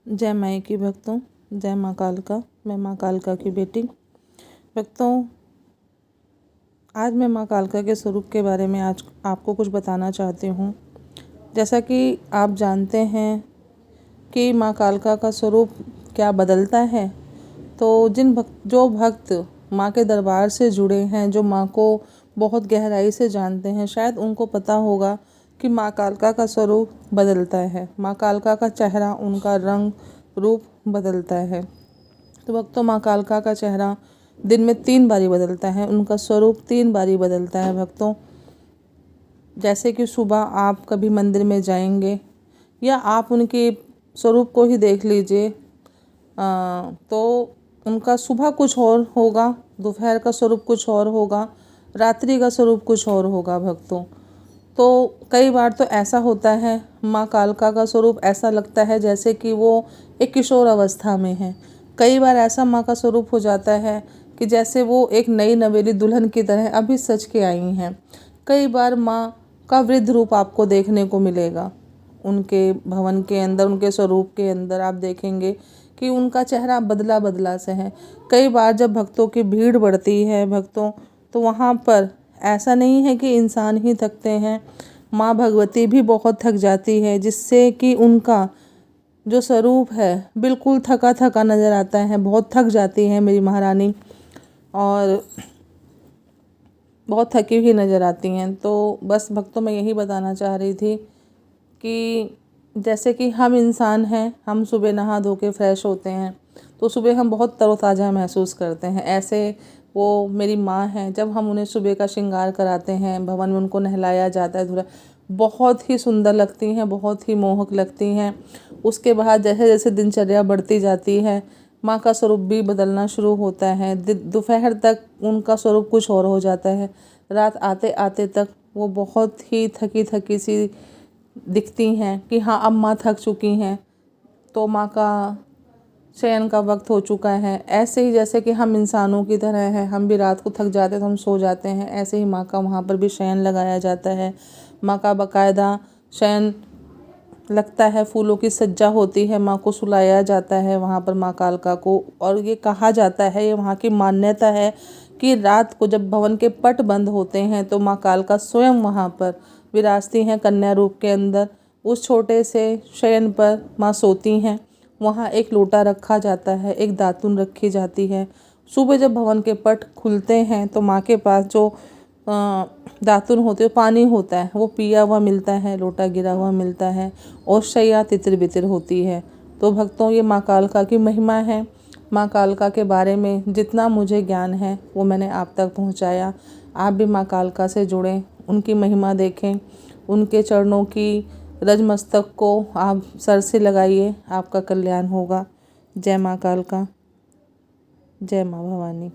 जय माई की भक्तों, जय माँ कालका। मैं माँ कालका की बेटी। भक्तों, आज मैं माँ कालका के स्वरूप के बारे में आज आपको कुछ बताना चाहती हूँ। जैसा कि आप जानते हैं कि माँ कालका का स्वरूप क्या बदलता है, तो जो भक्त माँ के दरबार से जुड़े हैं, जो माँ को बहुत गहराई से जानते हैं, शायद उनको पता होगा कि माँ कालका का स्वरूप बदलता है। माँ कालका का चेहरा, उनका रंग रूप बदलता है। तो भक्तों, माँ कालका का चेहरा दिन में 3 बारी बदलता है, उनका स्वरूप 3 बारी बदलता है। भक्तों, जैसे कि सुबह आप कभी मंदिर में जाएंगे या आप उनके स्वरूप को ही देख लीजिए, तो उनका सुबह कुछ और होगा, दोपहर का स्वरूप कुछ और होगा, रात्रि का स्वरूप कुछ और होगा। भक्तों, तो कई बार तो ऐसा होता है, माँ कालका का स्वरूप ऐसा लगता है जैसे कि वो एक किशोर अवस्था में है। कई बार ऐसा माँ का स्वरूप हो जाता है कि जैसे वो एक नई नवेली दुल्हन की तरह अभी सज के आई हैं। कई बार माँ का वृद्ध रूप आपको देखने को मिलेगा। उनके भवन के अंदर, उनके स्वरूप के अंदर आप देखेंगे कि उनका चेहरा बदला बदला से है। कई बार जब भक्तों की भीड़ बढ़ती है भक्तों, तो वहाँ पर ऐसा नहीं है कि इंसान ही थकते हैं, माँ भगवती भी बहुत थक जाती है, जिससे कि उनका जो स्वरूप है बिल्कुल थका थका नज़र आता है। बहुत थक जाती है मेरी महारानी और बहुत थकी हुई नज़र आती हैं। तो बस भक्तों, मैं यही बताना चाह रही थी कि जैसे कि हम इंसान हैं, हम सुबह नहा धो के फ्रेश होते हैं तो सुबह हम बहुत तरोताज़ा महसूस करते हैं। ऐसे वो मेरी माँ हैं, जब हम उन्हें सुबह का श्रृंगार कराते हैं, भवन में उनको नहलाया जाता है, धुला, बहुत ही सुंदर लगती हैं, बहुत ही मोहक लगती हैं। उसके बाद जैसे जैसे दिनचर्या बढ़ती जाती है, माँ का स्वरूप भी बदलना शुरू होता है। दोपहर तक उनका स्वरूप कुछ और हो जाता है, रात आते आते तक वो बहुत ही थकी थकी सी दिखती हैं कि हाँ, अब माँ थक चुकी हैं, तो माँ का शयन का वक्त हो चुका है। ऐसे ही जैसे कि हम इंसानों की तरह हैं, हम भी रात को थक जाते हैं तो हम सो जाते हैं, ऐसे ही माँ का वहाँ पर भी शयन लगाया जाता है। माँ का बाकायदा शयन लगता है, फूलों की सज्जा होती है, माँ को सुलाया जाता है वहाँ पर माँ कालका को। और ये कहा जाता है, ये वहाँ की मान्यता है कि रात को जब भवन के पट बंद होते हैं तो माँ कालका स्वयं वहाँ पर विराजती हैं कन्या रूप के अंदर। उस छोटे से शयन पर माँ सोती हैं। वहाँ एक लोटा रखा जाता है, एक दातुन रखी जाती है। सुबह जब भवन के पट खुलते हैं तो माँ के पास जो दातुन होते हैं, पानी होता है, वो पिया हुआ मिलता है, लोटा गिरा हुआ मिलता है और शैया तितिर बितिर होती है। तो भक्तों, ये माँ कालका की महिमा है। माँ कालका के बारे में जितना मुझे ज्ञान है वो मैंने आप तक पहुँचाया। आप भी माँ कालका से जुड़ें, उनकी महिमा देखें, उनके चरणों की रज मस्तक को आप सर से लगाइए, आपका कल्याण होगा। जय माँ कालका, जय माँ भवानी।